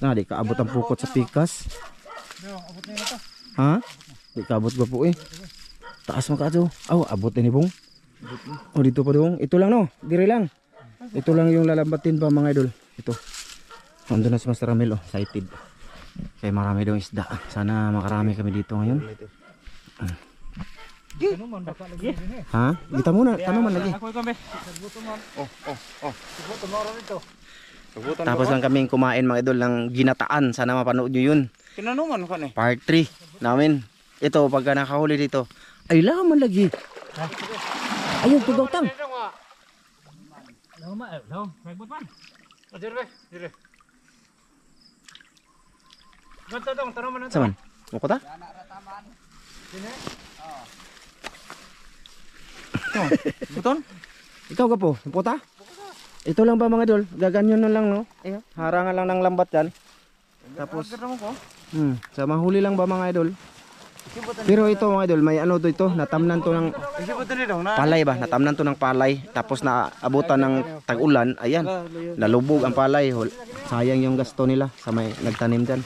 Na, di kaabot ang pukot sa pikas. Abot na yun ito. Ha? Di kaabot ba po eh. Taas mo ka ito. Oh, abot na ni Bong. Oh, dito pa dong. Ito lang no. Dire lang. Ito lang yung lalambatin pa mga idol. Ito. Nandun na si Master Ramil. Oh, excited. Kaya marami daw isda. Sana makarami kami dito ngayon. Ha? Kita muna. Tanuman lagi. Tapos lang kaming kumain mga idol ng ginataan. Sana mapanood nyo yun. Kinanuman ka ni. Part 3 namin. Ito pagka nakahuli dito. Ay laman lagi. Ayun tugaw tang. Saman? Muko ta? Buton? Ikaw ka po, puta? Ito lang ba mga idol? Gaganyan na lang no? Harangan lang ng lambat yan. Tapos sa mahuli lang ba mga idol? Pero ito mga idol, may ano to ito, natamnan to ng palay ba? Natamnan to ng palay. Tapos naabutan ng tag-ulan, ayan. Nalubog ang palay. Sayang yung gasto nila sa may nagtanim dyan.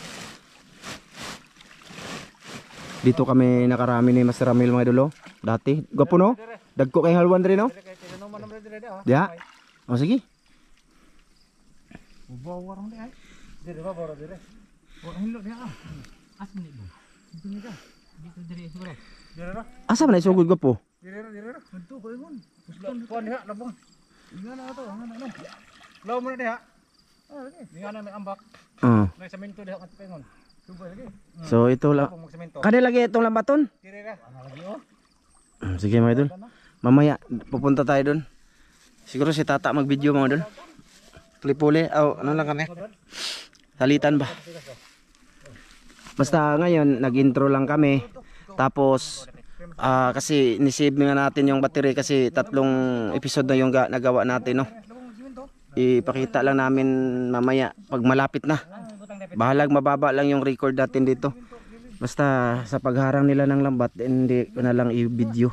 Dito kami nakarami ni Master Ramil mga idol. Dati, gwapo no? Dagko kay halwan rin no? Ya. O sige. Asa man isugod gwapo? So ito lang. Kada lagi itong lambaton? Sige mga idol. Mamaya pupunta tayo doon. Siguro si Tata mag-video mga idol. Puli-puli. Ano lang kami? Salitan ba? Basta ngayon nag-intro lang kami. Tapos kasi nisave nga natin yung battery kasi 3 episode na yung nagawa natin no. Ipakita lang namin mamaya pag malapit na. Bahalag mababa lang yung record natin dito. Basta sa pagharang nila ng lambat hindi ko na lang i-video.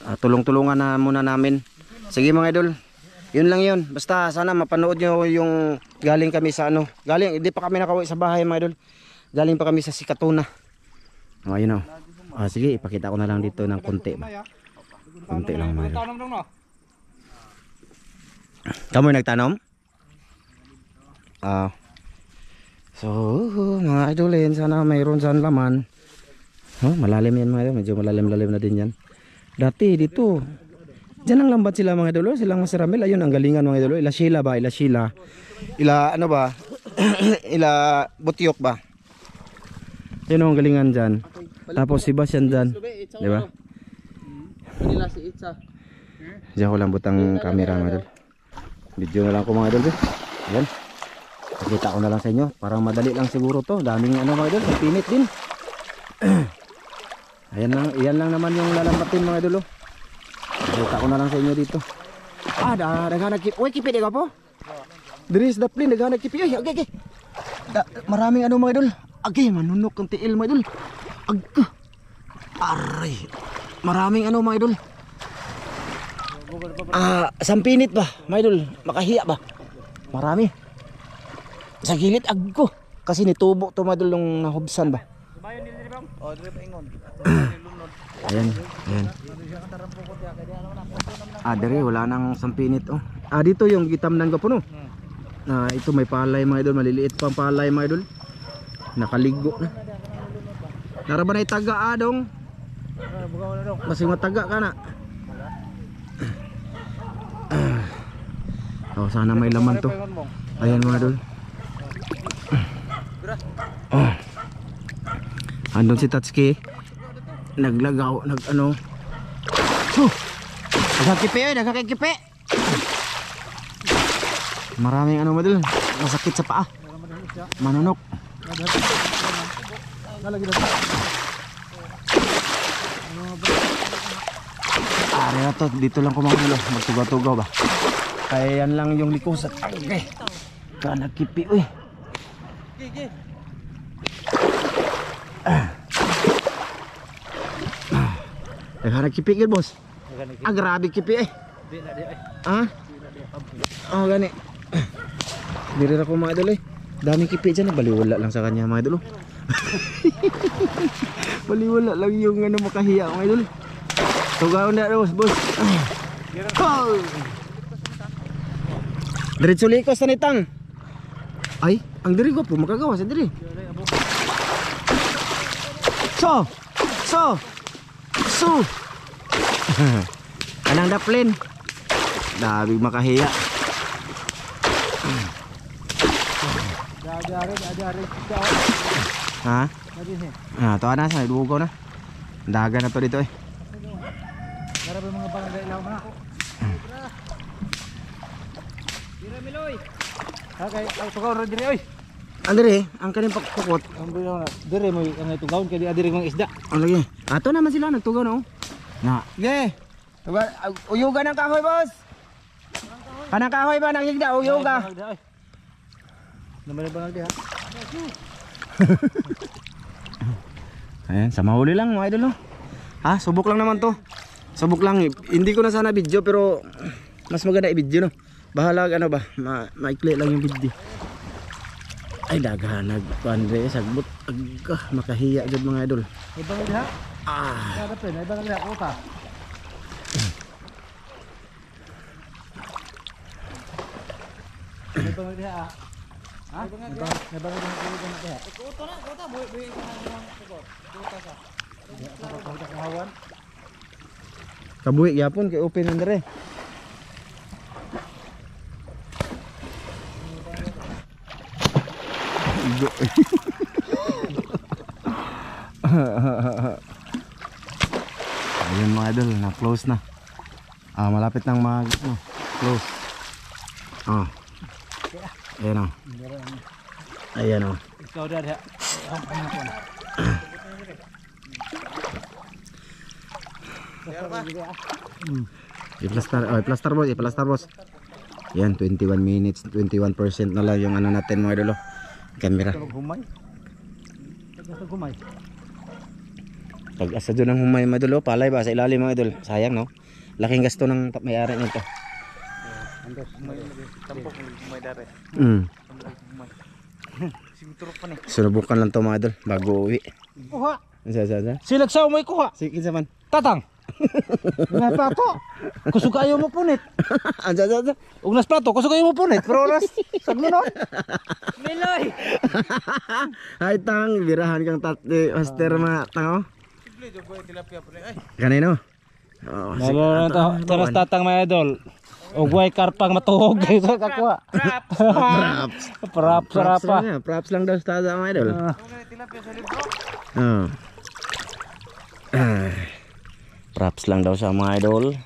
Tulong-tulungan na muna namin. Sige mga idol. Yun lang yun. Basta sana mapanood nyo yung galing kami sa ano. Galing, hindi pa kami nakauwi sa bahay mga idol. Galing pa kami sa Sikatuna. Ayun o. Sige, ipakita ko na lang dito ng konti ba. Konti lang mga idol. Kamu nagtanom? So, mga idolin, sana mayroon saan laman. Malalim yan mga idol, medyo malalim-lalim na din yan. Dati dito, dyan ang lambat sila mga idol, silang Master Ramil. Ayun ang galingan mga idol, ila Sheila ba, ila Sheila. Ila ano ba, ila Butyok ba. Yun ang galingan dyan. Tapos si Bastian dyan, di ba? Diyan ko lang butang camera mga idol. Video na lang ko mga idol. Ayan. Pakita ko na lang sa inyo. Parang madali lang siguro to. Daming ano mga idol. Pinit din. Ayan lang. Iyan lang naman yung lalambatin mga idol. Pakita ko na lang sa inyo dito. Daghanag kipi. Uy kipi di ka po? Diri is daplin. Daghanag kipi. Ay okay. Maraming ano mga idol. Agay manunok ang tiil mga idol. Agka. Aray. Maraming ano mga idol. Sampinit ba mga idol? Makahiya ba? Marami. Sa gilid agko kasi nitubo to madul yung nahubsan ba. Ayan, ayan. Dere wala nang sampinit oh. Dito yung gitamnan ko puno. Ito may palay mga idol, maliliit pang palay mga idol. Nakaligo na. Naraban ay taga adong. Masing mataga ka na. Sana may laman to. Ayan mga idol. Andun si Tatsuki naglagaw, nag-ano. Nagkakipi, nagkakipi. Maraming ano madul, masakit sa paa. Manunok. Na to, dito lang kumakulo, magtugaw-tugaw ba. Kaya yan lang yung likusat. Okay. Nagkipi, uy. Nagkipi ka, boss. Grabe kipi eh. Gani. Diri na ko mga idol eh. Daming kipi dyan, baliwala lang sa kanya mga idol. Baliwala lang yung ano makahiya mga idol. Tugaw na boss. Oh! Diretso likos na nitang. Ay, ang diri ko po makagawa sa diri. So. Anang daplin. Dabig makahiya. Ha? Ah, to na sa dugo na. Daga na to dito eh. Grabe mga barangay ilaw na ako. Dira Miloy. Okay, ay tugaw ra diri oy. Andre, ang kaning pagkukot. Ang bilaw na. Diri mo ang tugawon kay diri mga isda. Ang lagi. Ato naman sila nagtugaw na oh. Na. Ge. Uyuga ng kahoy, boss. Kanang kahoy ba nang higda uyuga? Naman ba nagdi ha? Ayan, sa mahuli lang mga idol. Ha, subok lang naman to. Subok lang. Hindi ko na sana video pero mas maganda i-video no. Bahala ano ba, maikli lang yung video. Ay daganag Andre sagbot agka makahiya jud mga idol. Ibang nagdi ha? Ah. Kada pen, ibang nagdi ha ta. Ibang nagdi ha. Ha? Ibang nagdi ha. Kuto na, buhi ka na ng kugot. Kuto sa. Kuto sa hawan. Kabuhi yapon kay open andre. Ayun mga idol, na-close na. Malapit nang close. Ayan o. Ayan o. Ikaw dad ha. I-plaster boss. Yan, 21 minutes, 21% na lang yung ano natin mga idol. Camera. Gumay. Pag asa doon ang humay mga idol, palay ba sa ilalim mga idol. Sayang no. Laking gasto ng may-ari nito. Andos tampok gumay dare. Siguro pa ni. Sunubukan lang to mga idol bago uwi. Kuha. Sa. Silagsaw mo kuha. Sige man. Tatang. Nas plato. Kusog ayo mo punit. Sa. Ug nas plato kusog ayo mo punit. Pero nas saglunon. Miloy. Hay tang, birahan kang master mga tango. Simple jo boy tilapia pre ay. Kanino? Taras tatang mga idol. Ug way karpang matuhog sa kakuha. Props sarapa. Props lang daw sa mga idol. Tilapia sa libro. Props lang daw sa mga idol.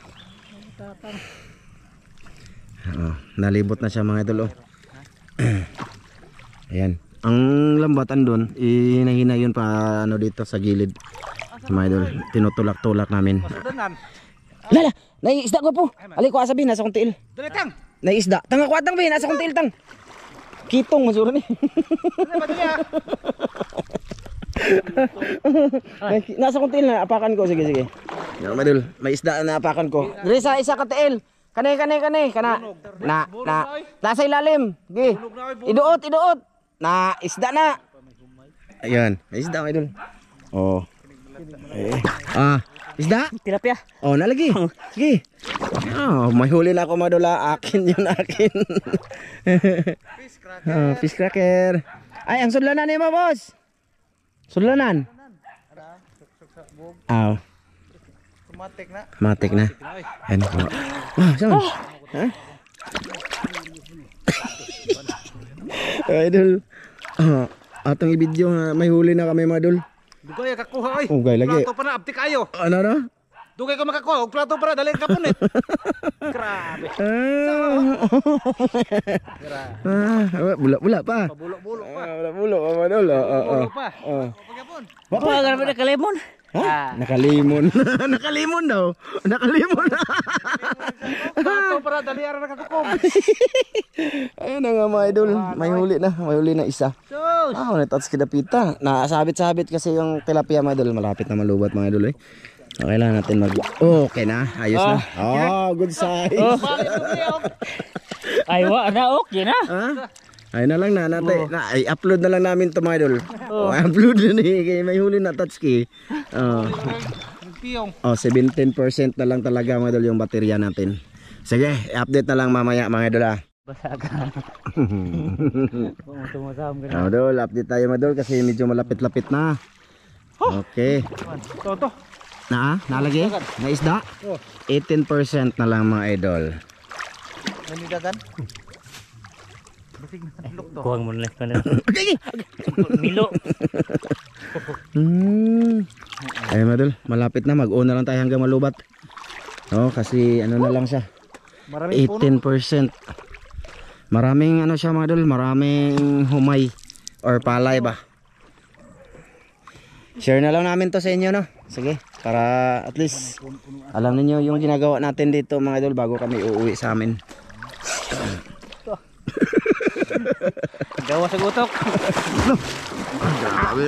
Nalibot na siya mga idol. Ayan. Ang lambatan doon, hinahina yun pa ano dito sa gilid. Mga idol, tinutulak-tulak namin. Lala, naiisda ko po. Ali ko asabi, nasa kong tiil. Dali tang. Naiisda. Tanga ko atang ba, nasa kong tiil tang. Kitong masura ni. Nasa kong tiil na, apakan ko. Sige. Yan mga idol, may isda na apakan ko. Grisa, isa ka tiil. Kanay. Kana. Nasa ilalim. Gi. Iduot. Na, isda na. Ayan, may isda mga idol. Oh. Isda? Tilapia. Oh, nalagi. Sige. May huli na ako mga idol. Akin yun, akin. Fish cracker. Ay, ang sudlanan niya mo, boss. Sudlanan. Matik na. Ayan ko. Saan? Ha? Idol. Atong i-video nga may huli na kami mga idol. Dugay kakuha ay. Ugay lagi. Plato pa na abti kayo. Ano? Dugay ko makakuha og plato para dali ka punit. Grabe. Bula pa. Pabulok-bulok pa. Bula pa mga idol. Bulok pa. Pagapon. Wapa Grabe na kalemon. Ha? Nakalimon. Nakalimon daw. Nakalimon. Plato para dali ara nakakukom. Ayun na nga mga idol. May huli na isa. Sus. Natats kidapita. Nasabit-sabit kasi yung tilapia mga idol. Malapit na malubat mga idol eh. Kailangan natin okay na. Ayos na. Good size. Ay wa na okay na. Ha? Ay na lang na natin. Na, ay upload na lang namin to mga idol. Oh. Upload na ni kay may huli na touchkey. Oh. Oh, 17% na lang talaga mga idol yung baterya natin. Sige, update na lang mamaya mga idol ah. Basa ka. Tumusam ka. Oh, idol, update tayo mga idol kasi medyo malapit-lapit na. Okay. Toto. Nalagay? Na isda? 18% na lang mga idol. Nanidagan? Basig na tulok to. Kuwang mo na ka na. Milo. Ay mga idol, malapit na. Mag-on na lang tayo hanggang malubat. Oh, kasi ano na lang siya. 18%. Maraming ano siya mga idol, maraming humay or palay ba. Share na lang namin to sa inyo no. Sige, para at least alam niyo yung ginagawa natin dito mga idol bago kami uuwi sa amin. Gawa sa gutok. Grabe.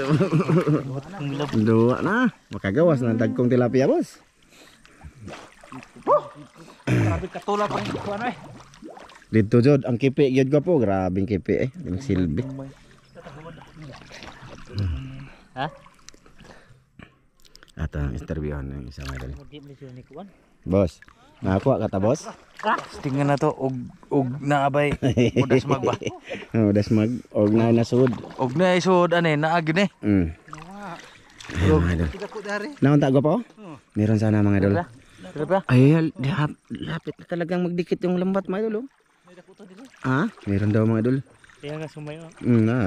Dua na. Makagawas na dagkong tilapia boss. Grabe katulad ang kuan eh. Dito jod ang kipi gyud ko po, grabing kipi yung silbi. Ha? Ato ang interviewhan ng isang idol. Di mo siya ni kuan. Boss, nakakuha ka ta boss? Tingnan na to og naabay udas magba. Oh, das mag og na nasud. Og na isod ane naag ni. Ayun, mga idol. Naunta ko po? Meron sana mga idol. Diba? Ay, lapit na talagang magdikit yung lambat mga idol. Ah, meron daw mga idol. Kaya nga sumayo.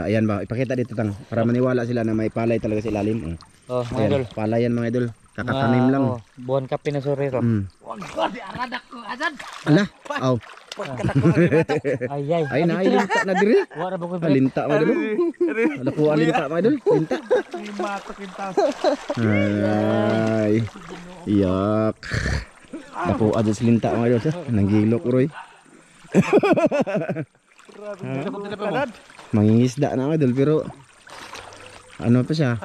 Ayan ba, ipakita dito tang para maniwala sila na may palay talaga sa ilalim. Oh, mga Ayan, idol. palayan mga idol. Kakatanim lang. Oh, buwan ka pinasorero. Wag di aradak ko azad. Ala, aw. Ay ay. Ay na linta na diri. Wala ba ko Alinta mga idol. Ala ko alinta mga idol. Linta. Ay. Yak. Ako aja linta mga idol. Nanggilok roy. Mangingisda na mga idol pero ano pa siya?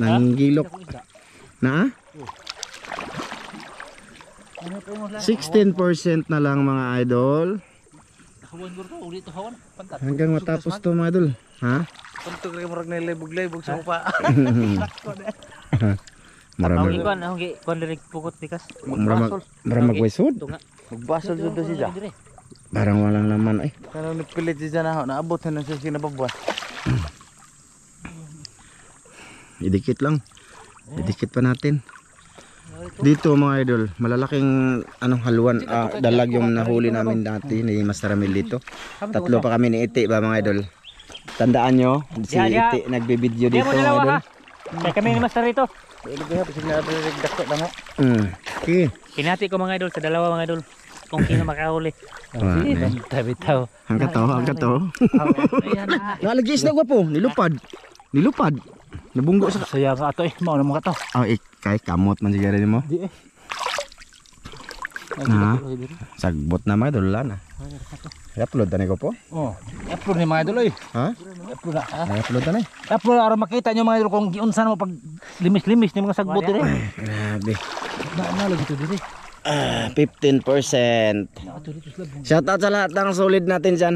Nanggilok. Na? 16% na lang mga idol. Hanggang matapos to mga idol. Ha? Punto kay murag na lebog-lebog sa upa. Marami. Kuan direk pukot pikas. Maramag waysod. Magbasol jud siya. Parang walang laman ay. Kanang nipilit siya na naabot na siya sinababuan. Idikit lang. Idikit pa natin. Dito mga idol, malalaking haluan, dalag yung nahuli namin dati ni Master Ramil dito. Tatlo pa kami ni Iti ba mga idol. Tandaan nyo, si Iti nagbe-video dito mga idol. Kaya kami ni Master rito. Okay. Pinati ko mga idol sa dalawa mga idol. Kung sino makahuli. Bitaw. Hanggat to. Nalagis na gwapo, nilupad. Nabunggo sa saya ka ato mao na mo ka to. Kay kamot man sigara nimo. Di Sagbot na mga idol na. I-upload na ko po. Oh, upload ni mga idol oy. Ha? Upload na. I-upload na. Upload ara makita nyo mga idol kung giunsa mo pag limis-limis ni mga sagbot dire. Grabe. Na lagi to dire. 15%. Shout out sa lahat ng solid natin dyan.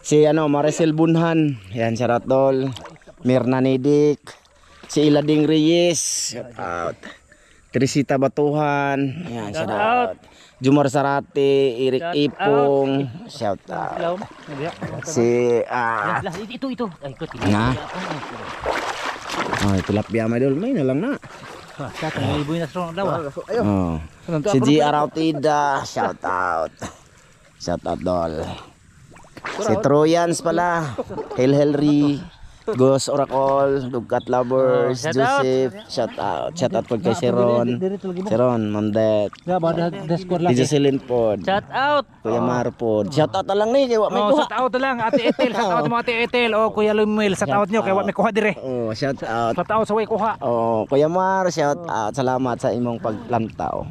Si Maricel Bunhan. Yan, shout out tol. Mirna Nidik. Si Ilading Reyes. Shout out. Trisita Batuhan. Yan, shout out. Jumar Sarate, Eric Ipong. Shout out. Si Ito. Ay ko na. Oh, tilapia mga idol. May na lang na. Ibu na strong daw. Oh. Si G. Arautida, shout out. Shout out dol. Si Troyans pala. Henry, Ghost Oracle, Dugkat Lovers, Joseph, shout out. Shout out po kay Seron. Seron, Mondet. DJ Silin pod. Shout out. Kuya Mar pod. Shout out lang ni kay wa may kuha. Shout out lang Ate Etel, shout out mo Ate Etel o Kuya Lumil, shout out nyo kay wa may kuha dire. Oh, shout out. Shout out sa way kuha. Oh, Kuya Mar, shout out. Salamat sa imong paglantaw.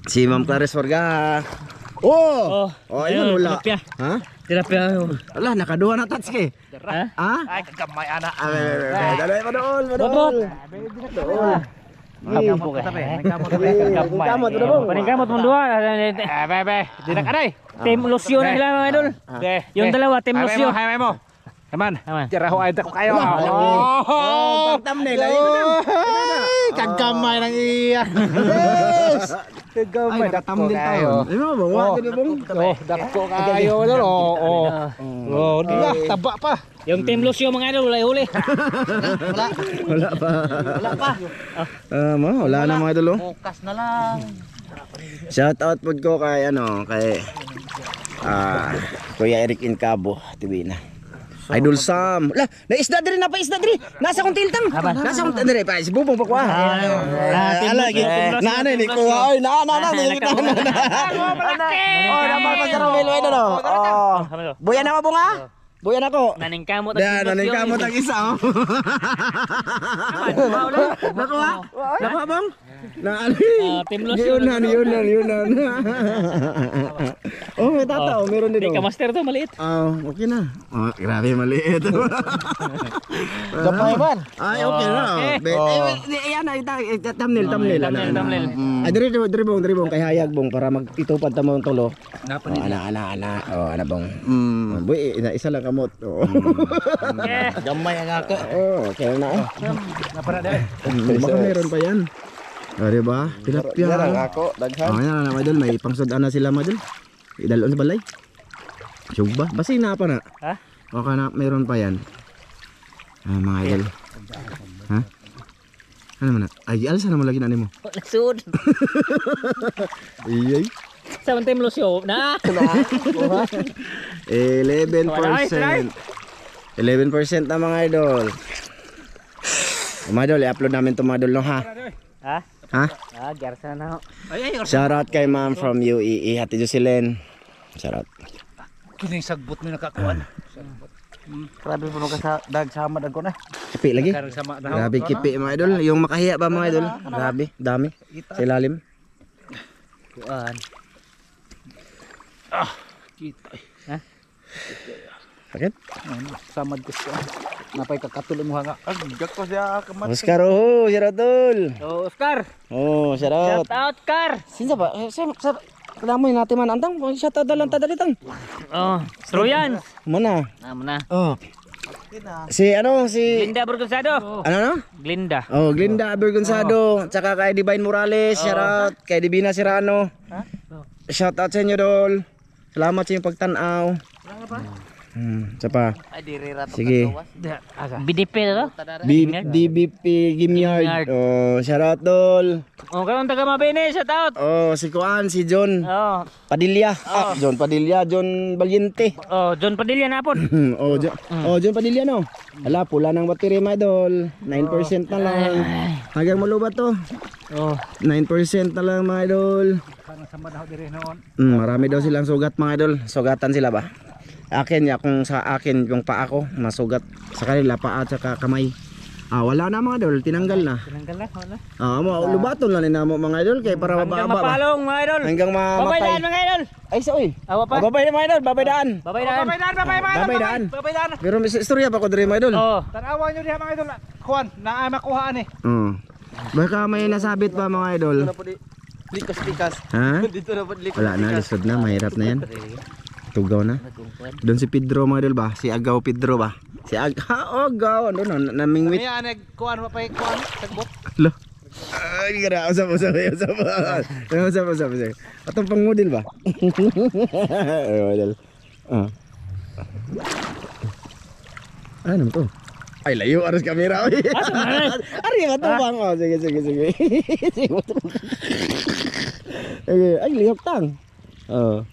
Si Ma'am Clarice Forga. Oh, ayun wala. Ha? Tilapia. Ala, nakaduha na touch kay. Ha? Ha? Ay kagamay ana. Dalay madol. Dool. Kamot mo duha. Bebe, di na kanay. Team Lucio na sila mga idol. Yung dalawa, Team Lucio. Hay mo. Naman. Naman. Tira ho ay ko kayo. Oh, thumbnail ay. Kagamay ng iya. Yes. Kagamay thumbnail tayo. Ay mo bang wa dito bang. Oh, dako kayo dol. Oh, di ba taba pa. Yung Team Lucio mga idol, huli. Wala pa. Wala na mga idol. Bukas na lang. Shout out po ko kay Kuya Eric Incabo, Tibina. Idol Sam. Lah, naisda diri na pa isda diri. Nasa kong tiltang. Nasa kong diri pa si Bubong pa ko. Lagi. Na ano ni ko. Oy, na. Oh, naman pa sa Romel way do. Oh. Buya na mo bunga? Buya na ko. Naningkamot Naningkamot ang isa. Nakuha? Nakuha bang? Team Lucio. Yun. Oh, may tata, meron din. Hindi ka master to, maliit. Okay na. Oh, grabe maliit. Gapay man. Ay, okay na. Ayan na, thumbnail. Ay, diri bong kay hayag bong para magtitupad ta mo ang tulo. Ana. Oh, ana bong. Boy, isa lang kamot. Gamay ang ako. Oh, okay na. Napara dali. Baka meron pa yan. O, diba? Tilapia. Ako, daghan. Oh, yan na, madol. May pangsudan na sila, madol. Idalon sa balay. Sugba. Basi na pa na. Ha? O ka na, meron pa yan. Mga idol. Ha? Ano man na? Ay, alsa naman lagi na mo. Nagsud. Iyay. Sa Team Lucio, na. 11%. 11% na mga idol. Mga idol, i-upload namin ito mga idol, no, ha? Ha? Ha? Gersa na. Shoutout kay ma'am from UAE, Hati Jocelyn. Shoutout. Kining sagbot mo nakakuan. Grabe pa mga dagsama dag ko na. Kipi lagi. Sama na. Grabe kipi mga idol. Yung makahiya ba mga idol? Grabe, dami. Sa ilalim. Kuan. Kita. Ha? Sakit? Samad ko siya. Napay kakatuloy mo nga. Agak ko siya kamat. Oscar, oh, shoutout. Oh, Oscar. Oh, shoutout. Shout out, Car. Sinsa ba? Kalamoy natin man antang. Shoutout dalang tadalitang. Oh, Troyan. Muna. Muna. Oh. Si Glinda Burgonsado. ano? Glinda. Oh, Glinda Bergonsado, tsaka kay Divine Morales, shoutout kay Divina Serrano. Shoutout sa inyo dol. Salamat sa inyong pagtanaw. Sapa. Sige. BDP na to? DBP Gimyard. Oh, shoutout dol. Oh, karon taga Mabini, shout out. Oh, si Kuan, si John Oh, Padilla. John Padilla, John Valiente. oh, John Padilla na pon. John Padilla no. Hala, pula ng battery mga idol. 9% na lang. Hanggang malubat to. Oh, 9% na lang mga idol. Kana sama daw dire noon. Marami daw silang sugat mga idol. Sugatan sila ba? Akin ya, kung sa akin yung paa ko masugat, sa kanila paa at saka kamay. Wala na mga idol, tinanggal na. tinanggal na, wala. Lubaton lang na mo mga idol kay para Hanggang mababa ba. mapalong mga idol. Hanggang Babay mamatay. daan mga idol. Ay sa oy. Awa pa. Babay na mga idol, babay daan. Babay daan. Babay daan. Babay daan. Pero may istorya pa ko diri mga idol. Oh, Tanawan nyo diha mga idol. Kuan, naa makuhaan eh. Baka may nasabit pa mga idol. Likas-likas. Ha? Dito na po likas. Wala na, lisod na, mahirap na yan. Tugaw na. Doon si Pedro mga idol ba? Si Agaw Pedro ba? Si Agaw, ano na, namingwit. Kaya kuan mapay kuan sagbot. Lo. Ay, gara, usap. Atong pang model ba? Ay, model. Ano to? Ay, layo aras kamera. Ari ba to bang? Oh, sige. Sige. Ay, lihok tang. Oh.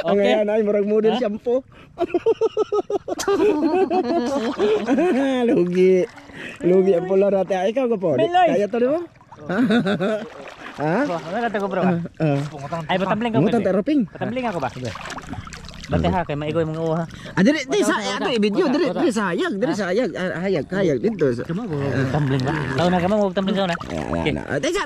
Ang okay. ayan ay murag model shampoo. Lugi ang pula natin. Ikaw ka po. Kaya to di ba? Ha? ano na tago bro? Ay, batambling ka. Mungutan tayo ping. Batambling ako ba? Bate ha, kay maigoy mga uha. Diri sa video diri sa hayag, hayag dito. Tambling ba? Taw na ka mo, tambling sa na. Taysa.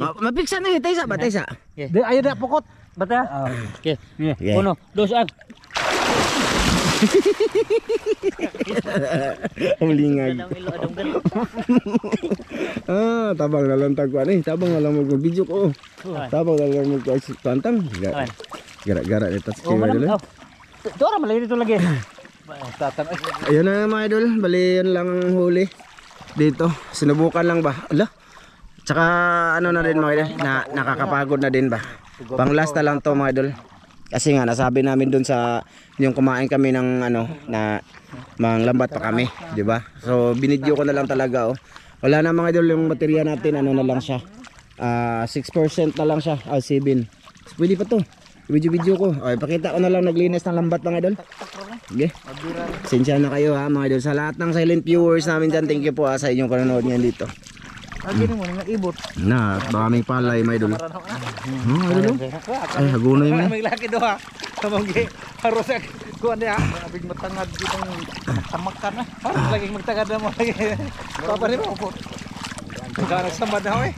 Mapiksa na taysa ba taysa? Di ayo na pukot. Bata. Okay. 1, 2, 3. Ang lingag. Tabang na lang tagwan eh. Tabang na lang mag-video ko. Tabang na lang mag-pantang. Gara-gara nito sa kiwa dulu. Dora malay dito lagi. Ayun na mga idol. Bali yun lang ang huli. Dito. Sinubukan lang ba? Ala. Tsaka ano na rin mga idol. Nakakapagod na din ba? Pang last na lang to mga idol. Kasi nga nasabi namin dun sa yung kumain kami ng ano na manglambat pa kami, di ba? So binidyo ko na lang talaga oh. Wala na mga idol yung baterya natin, ano na lang siya. 6% na lang siya, 7. Pwede pa to. Video ko. Okay, pakita ko na lang naglinis ng lambat mga idol. Okay. Sensya na kayo ha mga idol. Sa lahat ng silent viewers namin dyan, thank you po sa inyong panonood ngayon dito. Lagi mo nang ibot. Na, maraming palay mga idol. Idol. Ay, hagunay mo. May laki do ha. Kamanggi haros ak kuan dia. Abig matangad ditong tamakan na. Lagi magtangad na mo lagi. Papa ni mo po. Kana samad na eh.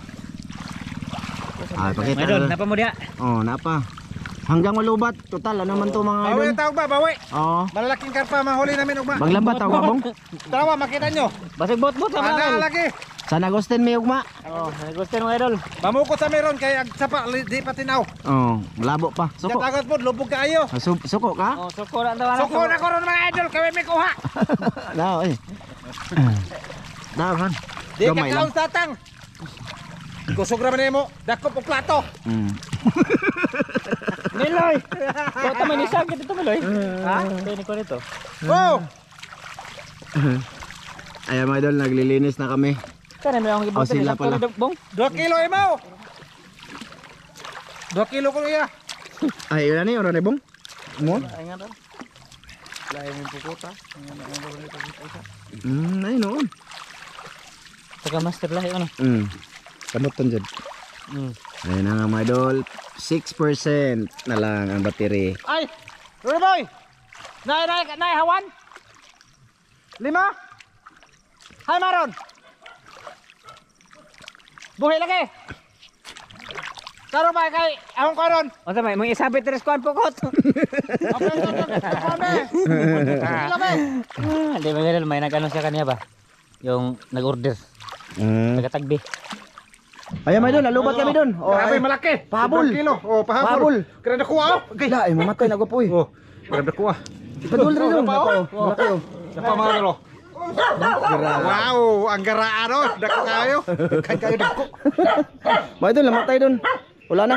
Pakita. Idol, napa mo dia? Oh, napa. Hanggang malubat. Total, ano man to mga idol? Bawi tawag ba, bawi. Oo. Malalaking karpa mahuli namin ugma. Maglambat tawag bong? Tarawa makita nyo. Basig bot-bot sa Ana mga. lagi. San Agustin may ugma. Oh, gusto mo idol. Mamukot sa meron kay ag sapa di patinaw. Oh, malabo pa. Suko. Suko. Dagat po lubog kaayo. Suko ka? Oh, suko na tawa. Suko na ko ron mga idol kay may kuha. Daw eh. Daw han. Di ka Gamay lang. kaon tatang. Kusog ra man mo. Dakop og plato. Miloy. Kota man isang kito Miloy. Ha? Kani ko nito. Oh. Ayan mga idol, naglilinis na kami. Kana may akong ibot sila pala. Bong. 2 kilo mo. 2 kilo ko iya. Ay, yun na yun, Ronnie Bong. Mo? Ay nga daw. Lain yung pukuta. Ay noon. Saka master lahi ano. Kamot ton dyan. Ayun na nga mga idol, 6% na lang ang battery. Ay! Ruboy! Nay hawan? 5? Hay maron! Buhay lagi! Karo ba kay ahong karon? O sa may mga isabit tres kuan pukot. Hindi ba ganun may nag-ano siya kaniya ba? Yung nag-order. Tagatagbi. Ayan mga idol, nalubat kami dun. Grabe malaki. Pahabol. 2 kilo. Oh, pahabol. Pahabol. Kaya nakuha oh. Okay. Ay, mamatay na po eh. Oh, kaya nakuha. Padul rin dun. Malaki oh. Napa mga dalo. Wow, ang garaan oh. Dako kayo. Kayo dako. Mga idol, namatay dun. Wala na.